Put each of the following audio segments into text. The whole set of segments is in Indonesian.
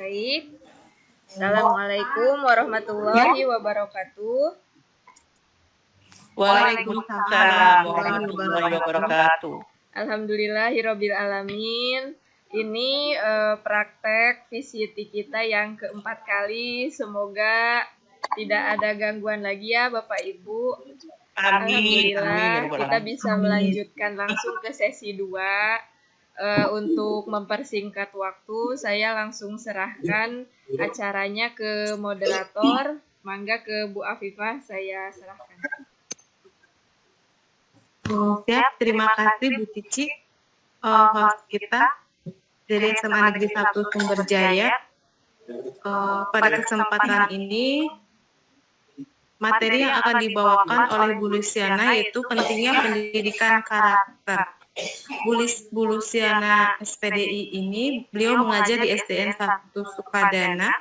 Baik. Assalamualaikum warahmatullahi wabarakatuh. Waalaikumsalam warahmatullahi wabarakatuh. Alhamdulillahirabbil alamin. Ini praktek VCT kita yang keempat kali. Semoga tidak ada gangguan lagi ya Bapak Ibu. Alhamdulillah kita bisa melanjutkan langsung ke sesi 2. Untuk mempersingkat waktu, saya langsung serahkan acaranya ke moderator. Mangga ke Bu Afifah, saya serahkan. Siap, terima kasih Bu Cici, host kita dari SMA Negeri 1 Sumberjaya. Pada kesempatan ini, materi yang akan dibawakan oleh Bu Luciana yaitu pentingnya pendidikan karakter. Bu Luciana SPDI ini, beliau mengajar di SDN 1 Sukadana.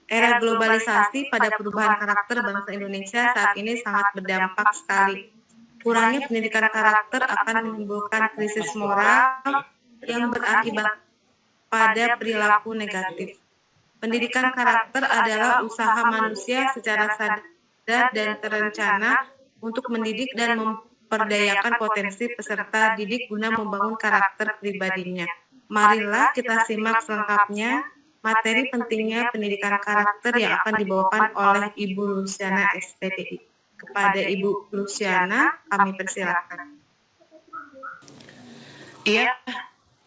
Era globalisasi pada perubahan karakter bangsa Indonesia saat ini sangat berdampak sekali. Kurangnya pendidikan karakter akan menimbulkan krisis moral yang berakibat pada perilaku negatif. Pendidikan karakter adalah usaha manusia secara sadar dan terencana untuk mendidik dan memperdayakan potensi peserta didik guna membangun karakter pribadinya. Marilah kita simak selengkapnya materi pentingnya pendidikan karakter yang akan dibawakan oleh Ibu Luciana SPDI. Kepada Ibu Luciana, kami persilakan. Iya,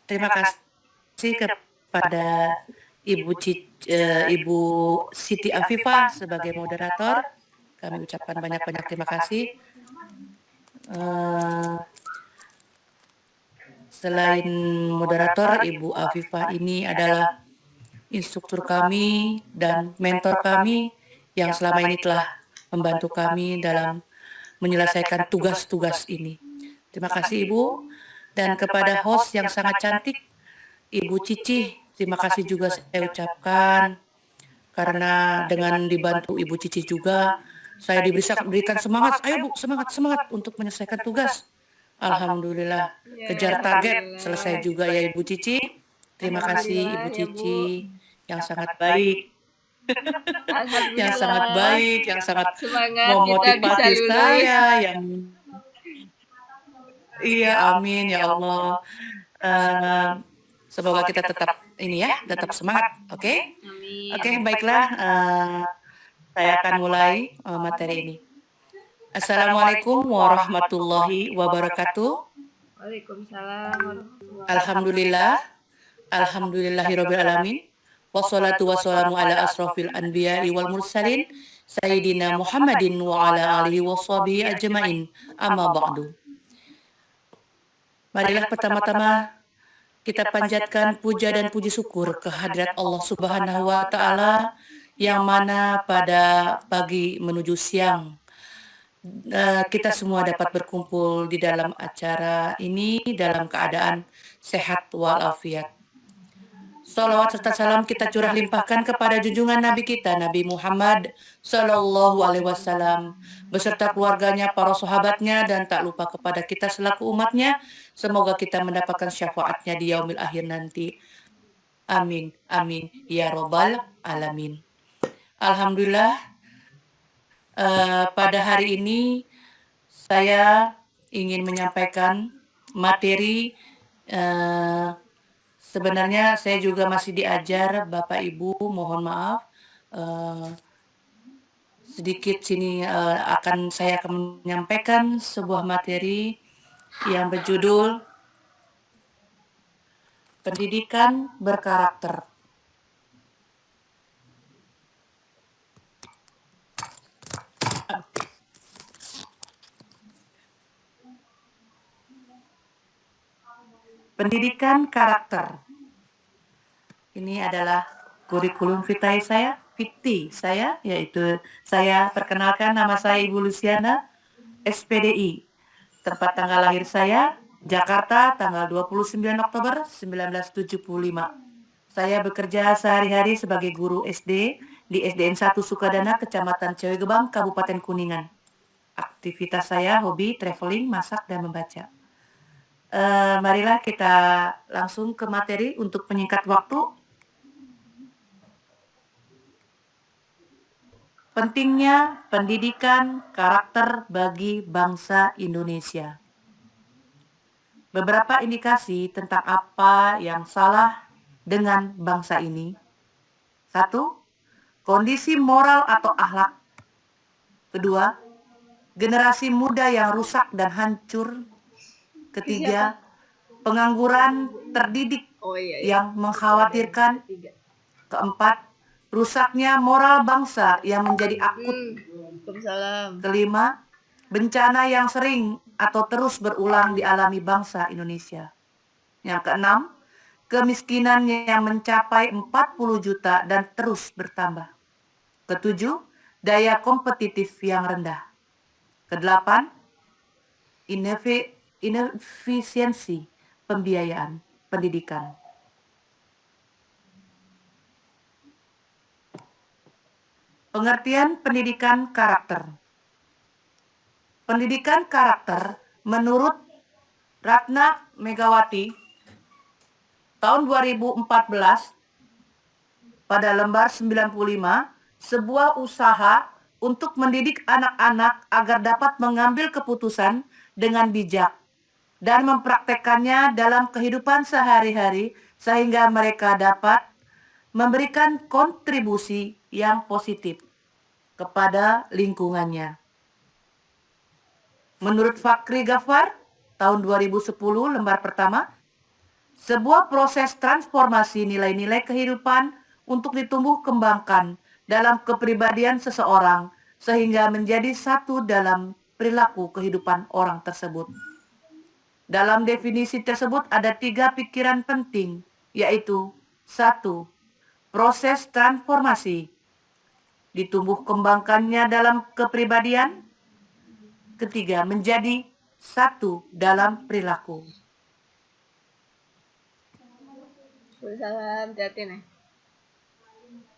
terima kasih kepada Ibu Siti Afifah sebagai moderator. Kami ucapkan banyak-banyak terima kasih. Selain moderator, Ibu Afifah ini adalah instruktur kami dan mentor kami yang selama ini telah membantu kami dalam menyelesaikan tugas-tugas ini. Terima kasih Ibu. Dan kepada host yang sangat cantik, Ibu Cici, terima kasih juga saya ucapkan. Karena dengan dibantu Ibu Cici juga, saya diberikan semangat. Ayo Bu, semangat untuk menyelesaikan tugas. Alhamdulillah, kejar target, selesai juga ya Ibu Cici. Terima kasih Ibu Cici yang sangat baik. Yang sangat baik, yang sangat memotivasi saya, yang iya, amin ya Allah. Semoga kita tetap ini ya, tetap semangat, oke? Oke, baiklah. Saya akan mulai materi ini. Assalamualaikum warahmatullahi wabarakatuh. Waalaikumsalam. Alhamdulillah, alhamdulillahirabbil alamin. Wassalatu wassalamu ala asrofil anbiya'i wal mursalin Sayyidina Muhammadin wa ala alihi washabihi ajmain. Amma ba'du. Marilah pertama-tama kita panjatkan puja dan puji syukur kehadirat Allah Subhanahu wa taala yang mana pada pagi menuju siang kita semua dapat berkumpul di dalam acara ini dalam keadaan sehat walafiat. Salawat serta salam kita curah limpahkan kepada junjungan Nabi kita, Nabi Muhammad Sallallahu Alaihi Wasallam, beserta keluarganya, para sahabatnya, dan tak lupa kepada kita selaku umatnya. Semoga kita mendapatkan syafaatnya di yaumil akhir nanti. Amin, amin, ya robbal alamin. Alhamdulillah, pada hari ini saya ingin menyampaikan materi. Sebenarnya saya juga masih diajar Bapak Ibu, mohon maaf. Sedikit sini saya akan menyampaikan sebuah materi yang berjudul Pendidikan Berkarakter. Pendidikan karakter. Ini adalah kurikulum vitae saya, yaitu saya perkenalkan nama saya Ibu Luciana, SPDI. Tempat tanggal lahir saya, Jakarta, tanggal 29 Oktober 1975. Saya bekerja sehari-hari sebagai guru SD di SDN 1 Sukadana, Kecamatan Cewegebang, Kabupaten Kuningan. Aktivitas saya hobi, traveling, masak, dan membaca. Marilah kita langsung ke materi untuk menyingkat waktu. Pentingnya pendidikan karakter bagi bangsa Indonesia. Beberapa indikasi tentang apa yang salah dengan bangsa ini. 1. Kondisi moral atau akhlak. Kedua, generasi muda yang rusak dan hancur. Ketiga, pengangguran terdidik yang mengkhawatirkan. Keempat, rusaknya moral bangsa yang menjadi akut. Kelima, bencana yang sering atau terus berulang dialami bangsa Indonesia. Yang keenam, kemiskinan yang mencapai 40 juta dan terus bertambah. Ketujuh, daya kompetitif yang rendah. Kedelapan, inefisiensi pembiayaan pendidikan. Pengertian pendidikan karakter. Pendidikan karakter menurut Ratna Megawati tahun 2014 pada lembar 95, sebuah usaha untuk mendidik anak-anak agar dapat mengambil keputusan dengan bijak dan mempraktekkannya dalam kehidupan sehari-hari sehingga mereka dapat memberikan kontribusi yang positif kepada lingkungannya. Menurut Fakri Ghaffar, tahun 2010 lembar pertama, sebuah proses transformasi nilai-nilai kehidupan untuk ditumbuh kembangkan dalam kepribadian seseorang sehingga menjadi satu dalam perilaku kehidupan orang tersebut. Dalam definisi tersebut ada 3 pikiran penting, yaitu 1. Proses transformasi, ditumbuh kembangkannya dalam kepribadian. Ketiga, menjadi satu dalam perilaku. Salam, hati-hati nih.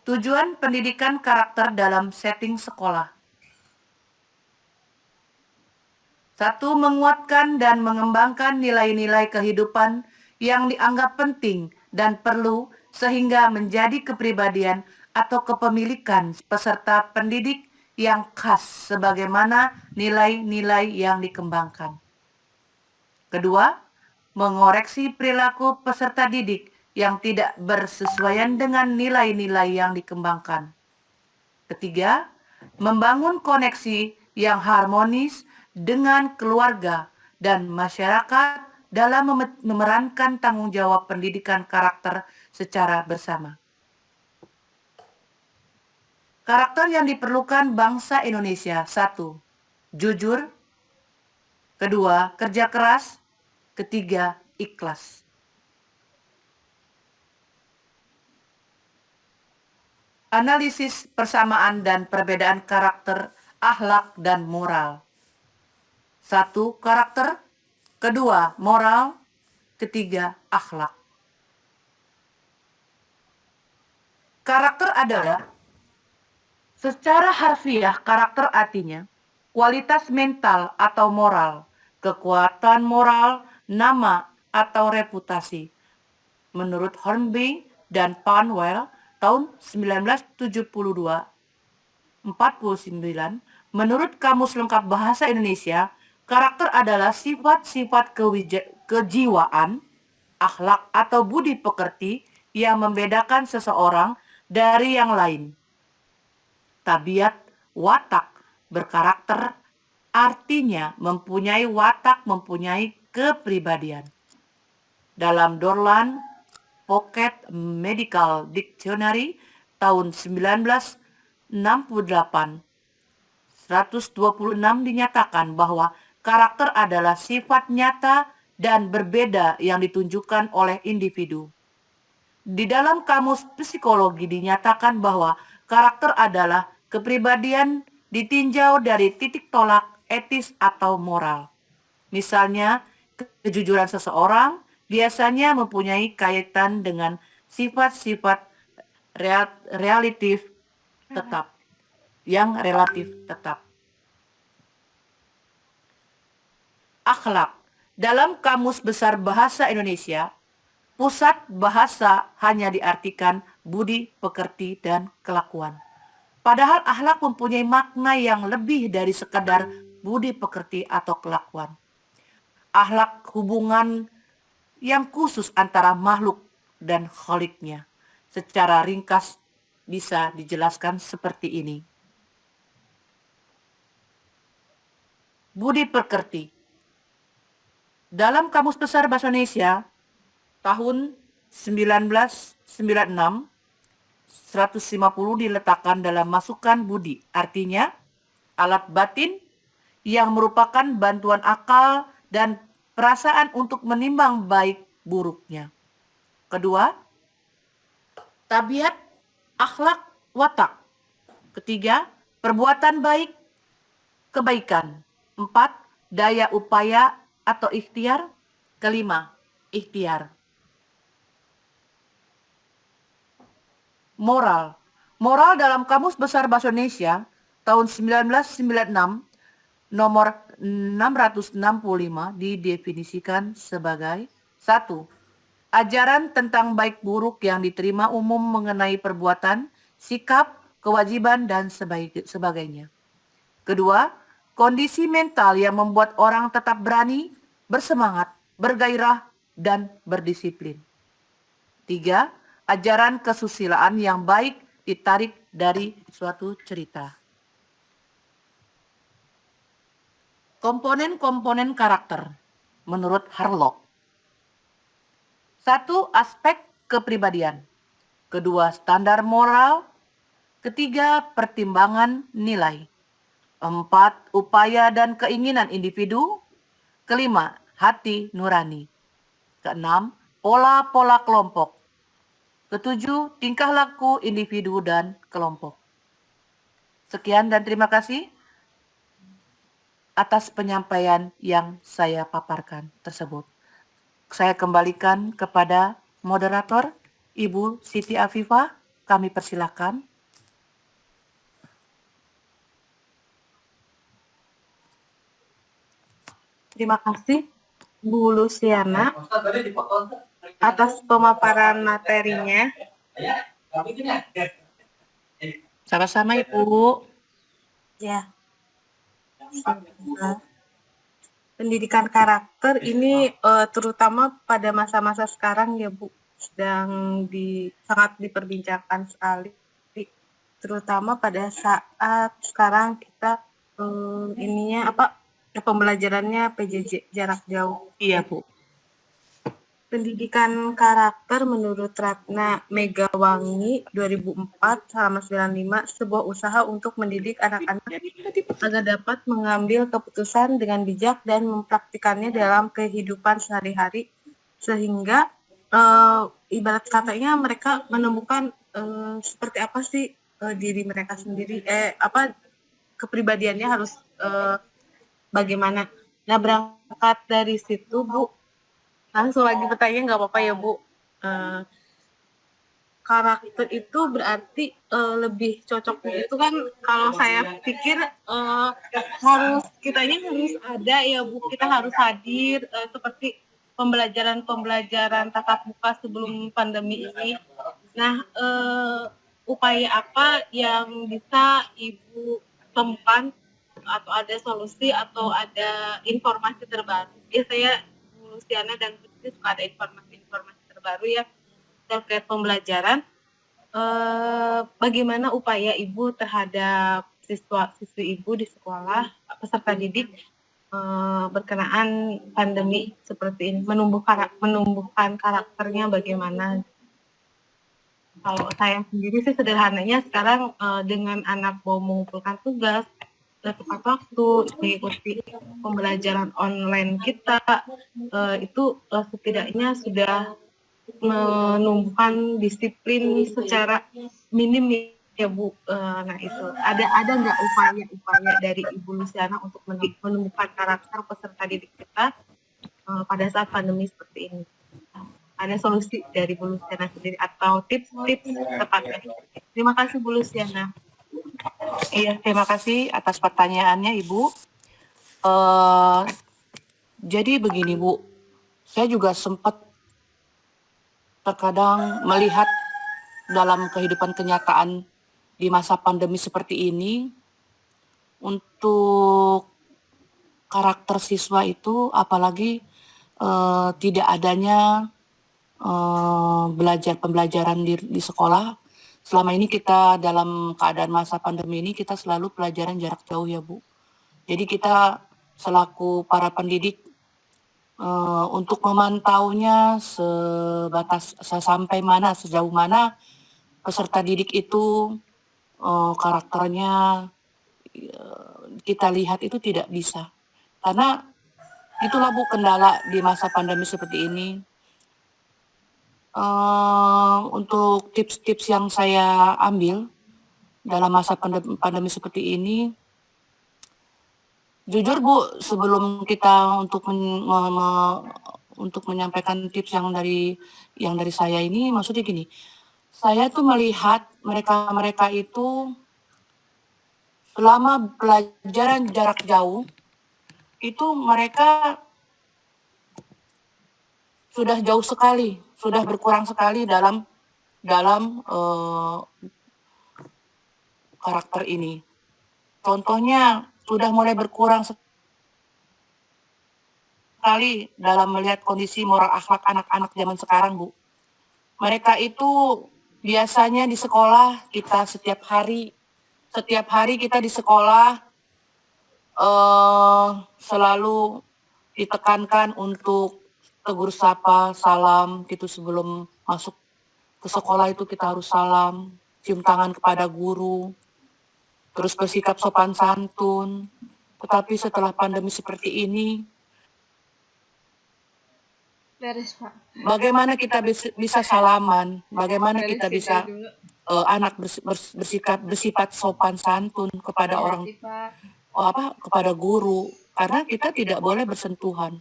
Tujuan pendidikan karakter dalam setting sekolah. 1. Menguatkan dan mengembangkan nilai-nilai kehidupan yang dianggap penting dan perlu sehingga menjadi kepribadian atau kepemilikan peserta pendidik yang khas sebagaimana nilai-nilai yang dikembangkan. Kedua, mengoreksi perilaku peserta didik yang tidak bersesuaian dengan nilai-nilai yang dikembangkan. Ketiga, membangun koneksi yang harmonis dengan keluarga dan masyarakat dalam memerankan tanggung jawab pendidikan karakter secara bersama. Karakter yang diperlukan bangsa Indonesia. 1. Jujur. Kedua, kerja keras. Ketiga, ikhlas. Analisis persamaan dan perbedaan karakter, akhlak, dan moral. 1. Karakter. Kedua, moral. Ketiga, akhlak. Karakter adalah, secara harfiah, karakter artinya kualitas mental atau moral, kekuatan moral, nama atau reputasi. Menurut Hornby dan Panwell tahun 1972, 49, menurut Kamus Lengkap Bahasa Indonesia, karakter adalah sifat-sifat kejiwaan, akhlak atau budi pekerti yang membedakan seseorang dari yang lain. Tabiat watak berkarakter artinya mempunyai watak, mempunyai kepribadian. Dalam Dorland Pocket Medical Dictionary tahun 1968, 126 dinyatakan bahwa karakter adalah sifat nyata dan berbeda yang ditunjukkan oleh individu. Di dalam kamus psikologi dinyatakan bahwa karakter adalah kepribadian ditinjau dari titik tolak etis atau moral. Misalnya, kejujuran seseorang biasanya mempunyai kaitan dengan sifat-sifat relatif tetap. Akhlak dalam Kamus Besar Bahasa Indonesia, pusat bahasa hanya diartikan budi pekerti dan kelakuan. Padahal akhlak mempunyai makna yang lebih dari sekadar budi pekerti atau kelakuan. Akhlak hubungan yang khusus antara makhluk dan kholiknya. Secara ringkas bisa dijelaskan seperti ini. Budi pekerti. Dalam Kamus Besar Bahasa Indonesia tahun 1996, 150 diletakkan dalam masukan budi. Artinya, alat batin yang merupakan bantuan akal dan perasaan untuk menimbang baik buruknya. Kedua, tabiat, akhlak, watak. Ketiga, perbuatan baik, kebaikan. 4, daya upaya atau ikhtiar. Kelima, ikhtiar. Moral. Moral dalam Kamus Besar Bahasa Indonesia tahun 1996 nomor 665 didefinisikan sebagai 1. Ajaran tentang baik buruk yang diterima umum mengenai perbuatan, sikap, kewajiban, dan sebagainya. Kedua, kondisi mental yang membuat orang tetap berani, bersemangat, bergairah, dan berdisiplin. 3. Ajaran kesusilaan yang baik ditarik dari suatu cerita. Komponen-komponen karakter menurut Harlock. 1. Aspek kepribadian. Kedua, standar moral. Ketiga, pertimbangan nilai. 4. Upaya dan keinginan individu. Kelima, hati nurani. Keenam, pola-pola kelompok. Ketujuh, tingkah laku individu dan kelompok. Sekian dan terima kasih atas penyampaian yang saya paparkan tersebut. Saya kembalikan kepada moderator, Ibu Siti Afifah. Kami persilakan. Terima kasih Bu Luciana atas pemaparan materinya. Sama-sama Ibu. Ya. Pendidikan karakter ini terutama pada masa-masa sekarang ya Bu, sedang sangat diperbincangkan sekali, terutama pada saat sekarang kita pembelajarannya PJJ jarak jauh. Iya Bu. Pendidikan karakter menurut Ratna Megawangi 2004 halaman 95 sebuah usaha untuk mendidik anak-anak agar dapat mengambil keputusan dengan bijak dan mempraktikannya dalam kehidupan sehari-hari sehingga ibarat katanya mereka menemukan seperti apa sih diri mereka sendiri, kepribadiannya harus bagaimana. Nah, berangkat dari situ Bu, langsung lagi pertanyaan nggak apa-apa ya Bu. Karakter itu berarti lebih cocoknya itu kan kalau saya pikir kitanya harus ada ya Bu, kita harus hadir seperti pembelajaran tatap muka sebelum pandemi ini. Nah, upaya apa yang bisa Ibu temukan atau ada solusi atau ada informasi terbaru? Biasanya Luciana dan Putri suka ada informasi-informasi terbaru ya terkait pembelajaran. Bagaimana upaya Ibu terhadap siswa-siswi Ibu di sekolah, peserta didik berkenaan pandemi seperti ini, menumbuhkan karakternya bagaimana? Kalau saya sendiri sih sederhananya sekarang dengan anak mau mengumpulkan tugas tepat waktu, mengikuti pembelajaran online kita, itu setidaknya sudah menumbuhkan disiplin secara minim ya Bu. Nah itu ada nggak upaya dari Ibu Luciana untuk menumbuhkan karakter peserta didik kita pada saat pandemi seperti ini? Ada solusi dari Bu Luciana sendiri atau tips-tips tepatnya? Terima kasih Bu Luciana. Iya, terima kasih atas pertanyaannya Ibu. Jadi begini Bu, saya juga sempat terkadang melihat dalam kehidupan kenyataan di masa pandemi seperti ini, untuk karakter siswa itu apalagi tidak adanya pembelajaran di sekolah. Selama ini kita dalam keadaan masa pandemi ini kita selalu pelajaran jarak jauh ya Bu. Jadi kita selaku para pendidik untuk memantaunya sejauh mana peserta didik itu karakternya kita lihat itu tidak bisa. Karena itulah Bu kendala di masa pandemi seperti ini. Untuk tips-tips yang saya ambil dalam masa pandemi seperti ini, jujur Bu, sebelum kita untuk menyampaikan tips yang dari saya ini, maksudnya gini, saya tuh melihat mereka itu selama pelajaran jarak jauh itu mereka sudah jauh sekali, sudah berkurang sekali dalam karakter ini. Contohnya sudah mulai berkurang sekali dalam melihat kondisi moral akhlak anak-anak zaman sekarang, Bu. Mereka itu biasanya di sekolah kita setiap hari kita di sekolah selalu ditekankan untuk tegur sapa, salam gitu sebelum masuk ke sekolah itu kita harus salam, cium tangan kepada guru, terus bersikap sopan santun. Tetapi setelah pandemi seperti ini, bagaimana kita bisa salaman? Bagaimana kita bisa anak bersifat sopan santun kepada kepada guru? Karena kita tidak boleh bersentuhan.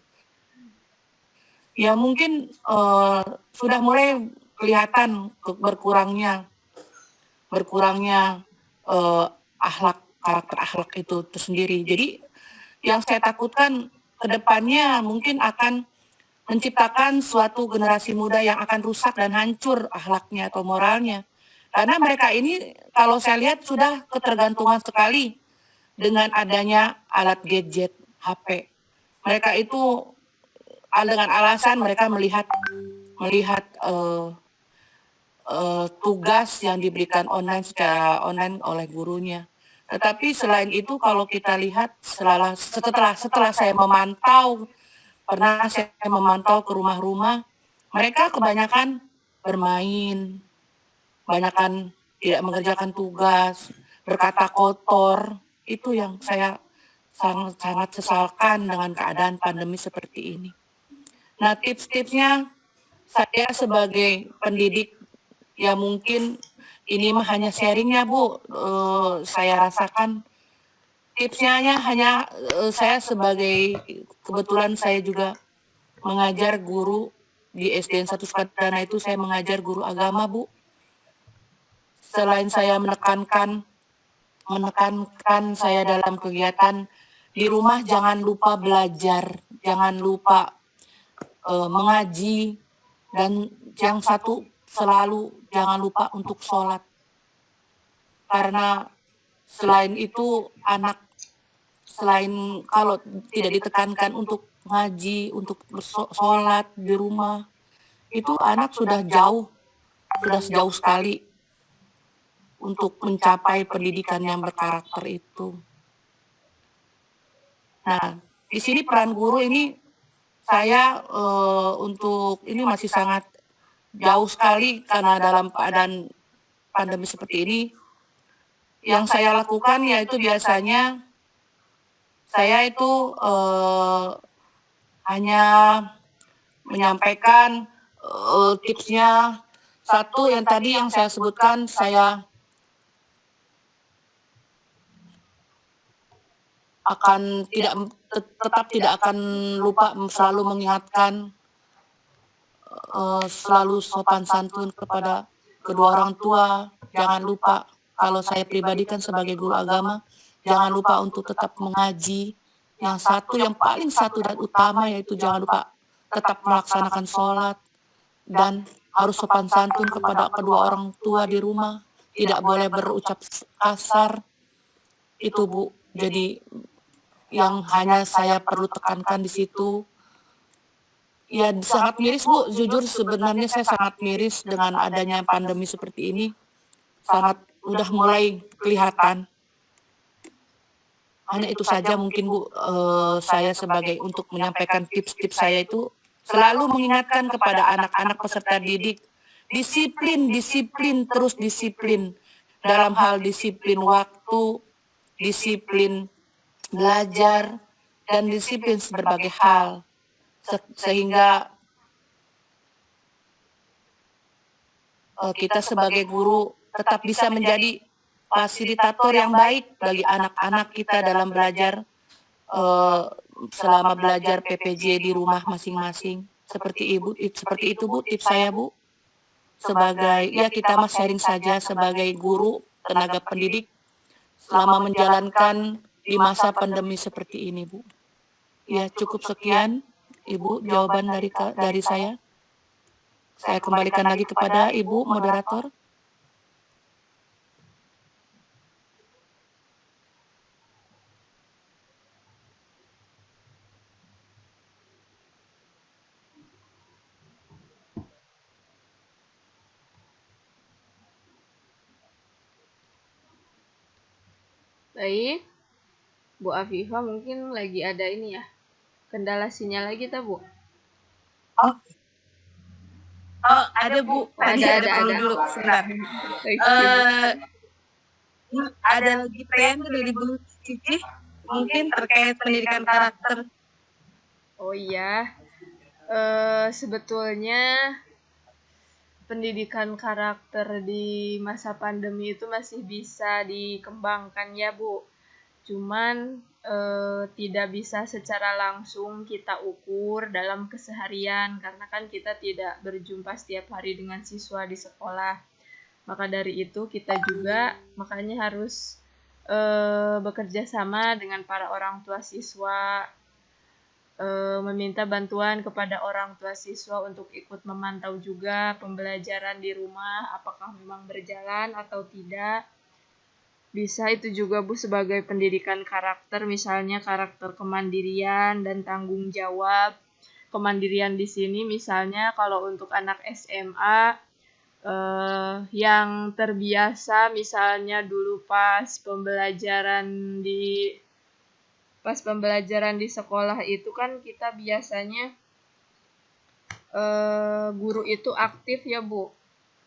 Ya mungkin sudah mulai kelihatan berkurangnya karakter akhlak itu tersendiri. Jadi yang saya takutkan ke depannya mungkin akan menciptakan suatu generasi muda yang akan rusak dan hancur akhlaknya atau moralnya. Karena mereka ini kalau saya lihat sudah ketergantungan sekali dengan adanya alat gadget, HP. Mereka itu dengan alasan mereka melihat tugas yang diberikan secara online oleh gurunya. Tetapi selain itu kalau kita lihat setelah saya pernah saya memantau ke rumah-rumah, mereka kebanyakan bermain, kebanyakan tidak mengerjakan tugas, berkata kotor. Itu yang saya sangat sesalkan dengan keadaan pandemi seperti ini. Nah, tips-tipsnya saya sebagai pendidik, ya mungkin ini mah hanya sharingnya Bu, saya rasakan tipsnya hanya saya sebagai, kebetulan saya juga mengajar guru di SDN 1 Sukadana itu, saya mengajar guru agama Bu. Selain saya menekankan saya dalam kegiatan di rumah, jangan lupa belajar, jangan lupa mengaji, dan yang satu selalu jangan lupa untuk sholat. Karena selain itu selain kalau tidak ditekankan untuk ngaji, untuk sholat di rumah, itu anak sudah sejauh sekali untuk mencapai pendidikan yang berkarakter itu. Nah, di sini peran guru ini saya untuk ini masih sangat jauh sekali karena dalam keadaan pandemi seperti ini. Yang saya lakukan yaitu biasanya saya itu hanya menyampaikan tipsnya. Satu yang tadi yang saya sebutkan, saya tetap tidak akan lupa selalu mengingatkan, selalu sopan santun kepada kedua orang tua. Jangan lupa, kalau saya pribadi kan sebagai guru agama, jangan lupa untuk tetap mengaji, Yang satu, yang paling satu dan utama yaitu jangan lupa tetap melaksanakan sholat dan harus sopan santun kepada kedua orang tua di rumah. Tidak boleh berucap kasar. Itu Bu. Jadi yang hanya saya perlu tekankan di situ. Ya sangat miris Bu, jujur sebenarnya saya sangat miris dengan adanya pandemi seperti ini. Sangat udah mulai kelihatan. Hanya itu saja mungkin Bu, saya sebagai untuk menyampaikan tips-tips saya itu selalu mengingatkan kepada anak-anak peserta didik, disiplin, disiplin, terus disiplin. Dalam hal disiplin waktu, disiplin belajar, dan disiplin berbagai hal. Sehingga kita sebagai guru tetap bisa menjadi fasilitator yang baik bagi anak-anak kita dalam belajar selama belajar PPJ di rumah masing-masing. Seperti itu Bu, tips saya Bu. Sebagai ya kita mah sharing saja sebagai guru, tenaga pendidik selama menjalankan di masa pandemi seperti ini Bu. Ya cukup sekian Ibu jawaban dari saya. Saya kembalikan lagi kepada Ibu moderator. Baik, Bu Afifah mungkin lagi ada ini ya, kendala sinyal lagi tak Bu? Ada Bu, tadi ada dulu sebentar. Ada lagi pertanyaan dari Bu Cici, mungkin terkait pendidikan karakter. Oh iya, sebetulnya pendidikan karakter di masa pandemi itu masih bisa dikembangkan ya Bu. Cuman tidak bisa secara langsung kita ukur dalam keseharian karena kan kita tidak berjumpa setiap hari dengan siswa di sekolah. Maka dari itu kita juga makanya harus bekerja sama dengan para orang tua siswa, meminta bantuan kepada orang tua siswa untuk ikut memantau juga pembelajaran di rumah apakah memang berjalan atau tidak. Bisa itu juga Bu sebagai pendidikan karakter, misalnya karakter kemandirian dan tanggung jawab. Kemandirian di sini misalnya kalau untuk anak SMA yang terbiasa misalnya dulu pas pembelajaran di sekolah itu kan kita biasanya guru itu aktif ya Bu.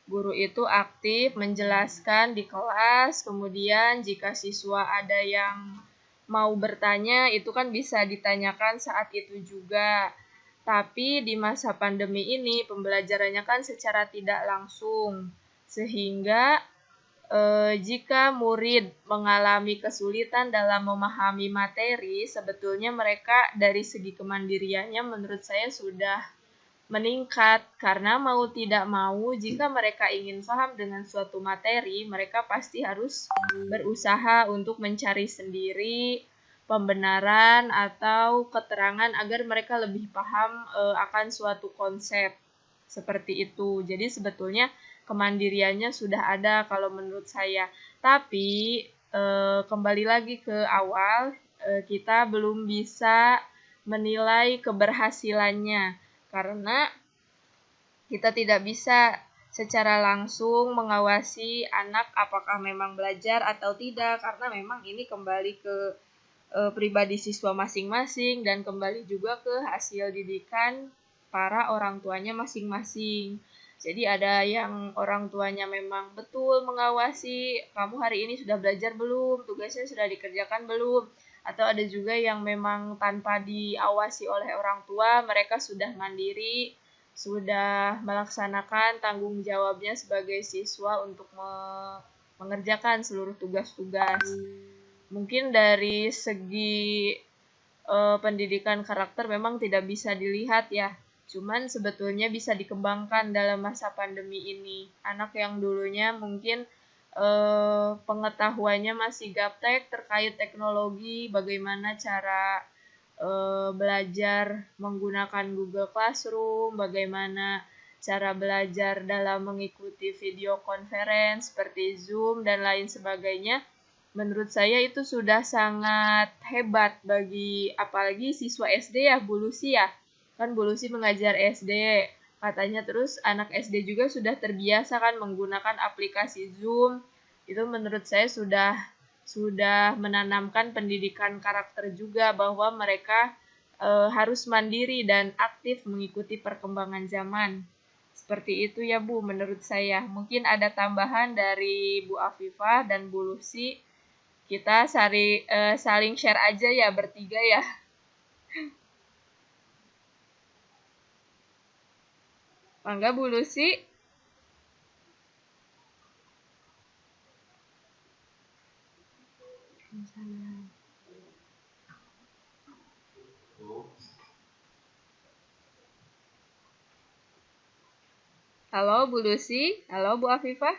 Guru itu aktif menjelaskan di kelas, kemudian jika siswa ada yang mau bertanya itu kan bisa ditanyakan saat itu juga. Tapi di masa pandemi ini pembelajarannya kan secara tidak langsung, sehingga jika murid mengalami kesulitan dalam memahami materi, sebetulnya mereka dari segi kemandiriannya menurut saya sudah meningkat karena mau tidak mau jika mereka ingin paham dengan suatu materi, mereka pasti harus berusaha untuk mencari sendiri pembenaran atau keterangan agar mereka lebih paham akan suatu konsep seperti itu. Jadi sebetulnya kemandiriannya sudah ada kalau menurut saya. Tapi kembali lagi ke awal, kita belum bisa menilai keberhasilannya karena kita tidak bisa secara langsung mengawasi anak apakah memang belajar atau tidak karena memang ini kembali ke pribadi siswa masing-masing dan kembali juga ke hasil didikan para orang tuanya masing-masing. Jadi ada yang orang tuanya memang betul mengawasi, kamu hari ini sudah belajar belum, tugasnya sudah dikerjakan belum, atau ada juga yang memang tanpa diawasi oleh orang tua, mereka sudah mandiri, sudah melaksanakan tanggung jawabnya sebagai siswa untuk mengerjakan seluruh tugas-tugas. Mungkin dari segi pendidikan karakter memang tidak bisa dilihat ya, cuman sebetulnya bisa dikembangkan dalam masa pandemi ini. Anak yang dulunya mungkin pengetahuannya masih gaptek terkait teknologi, bagaimana cara belajar menggunakan Google Classroom, bagaimana cara belajar dalam mengikuti video conference seperti Zoom dan lain sebagainya. Menurut saya itu sudah sangat hebat bagi apalagi siswa SD ya, Bu Lucy ya. Kan Bu Lucy mengajar SD. Katanya terus anak SD juga sudah terbiasa kan menggunakan aplikasi Zoom. Itu menurut saya sudah menanamkan pendidikan karakter juga bahwa mereka harus mandiri dan aktif mengikuti perkembangan zaman. Seperti itu ya Bu, menurut saya. Mungkin ada tambahan dari Bu Afifah dan Bu Lucy. Kita saling share aja ya bertiga ya. Mangga Bu Lucy. Halo Bu Lucy, halo Bu Afifah.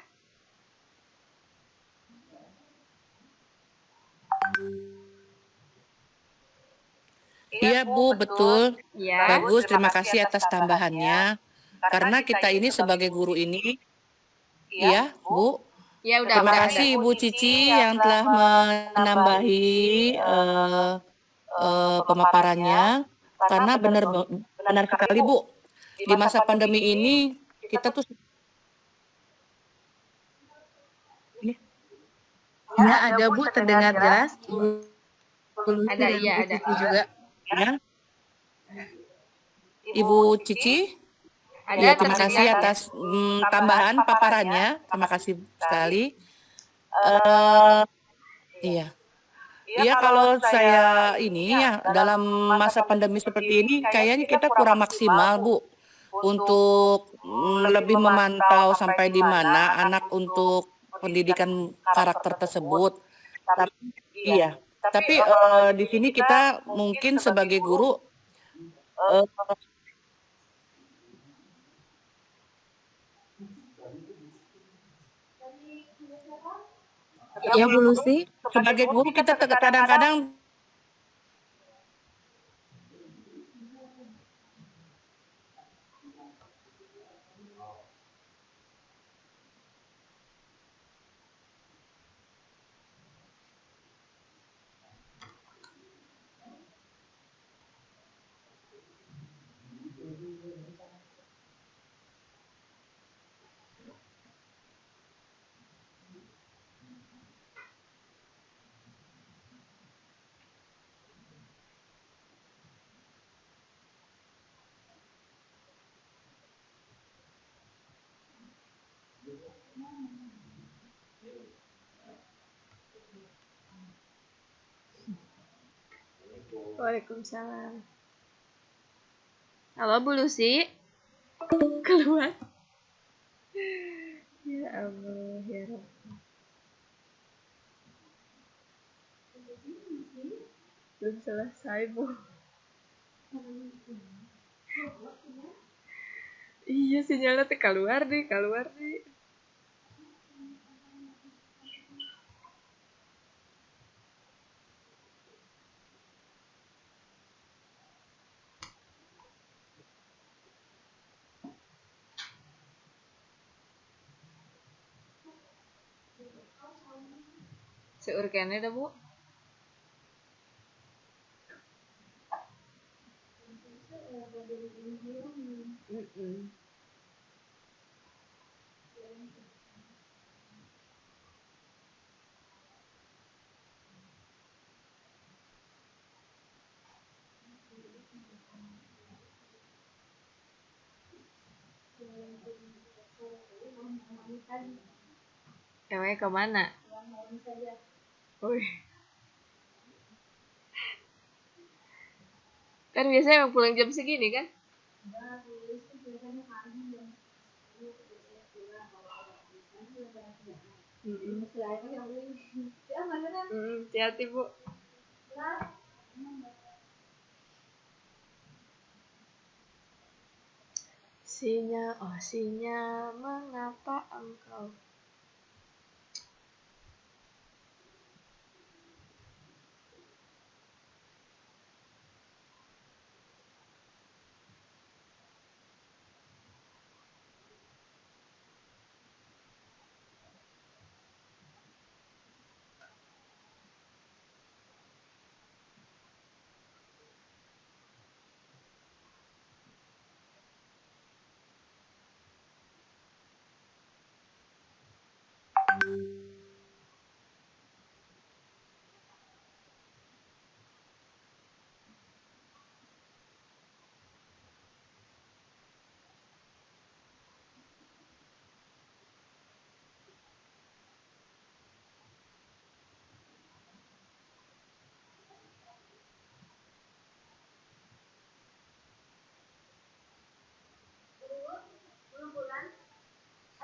Iya Bu, betul. Ya. Bagus, terima kasih atas tambahannya. Karena kita ini sebagai guru ini, iya Bu. Ya udah Terima ada. kasih Ibu Cici yang telah menambahi pemaparannya. Karena benar sekali Bu, di masa pandemi ini kita tuh Ya, ada Bu, terdengar jelas. Bu Lucy Ada, dan iya Bu ada. Cici juga. ya. Ibu Cici, Ada ya terima terdengar. kasih atas tambahan paparannya. Terima kasih sekali. Iya. Iya, kalau saya ini ya dalam masa pandemi seperti ini kayaknya kita kurang maksimal, Bu, untuk lebih memantau sampai di mana anak untuk pendidikan karakter tersebut. Iya, tapi di sini kita mungkin sebagai guru eh, Ya, Bu Lucy. sebagai guru kita kadang-kadang Waalaikumsalam. Halo Bu Lucy. Keluar. Ya Allah, ya Rabbi. Belum selesai Bu. Iya sinyalnya tuh keluar deh, keluar deh. Seur kene dah Bu. Mm-mm. Emangnya kemana? Wih. Kan biasanya emang pulang jam segini kan? Mm-mm. Hati-hati Bu. Sinyal, oh sinyal, mengapa engkau?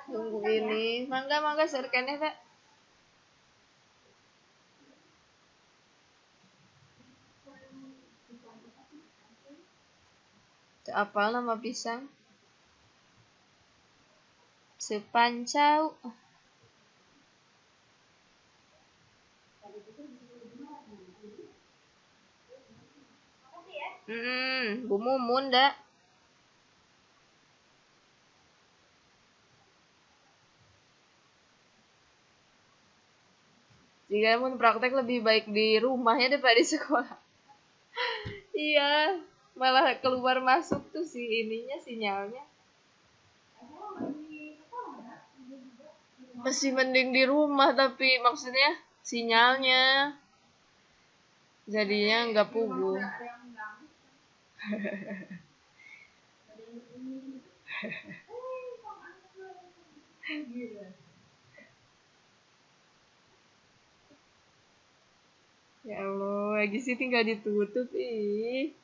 Tunggu ini. Mangga serkannya tak. Apa nama pisang? Sepancau. Bu Mumun dak. Jika pun praktek lebih baik di rumahnya daripada di sekolah. Iya, malah keluar masuk tuh si ininya sinyalnya. Masih mending di rumah tapi maksudnya sinyalnya jadinya nggak pugu. Ya Allah, lagi sih tinggal ditutup ih.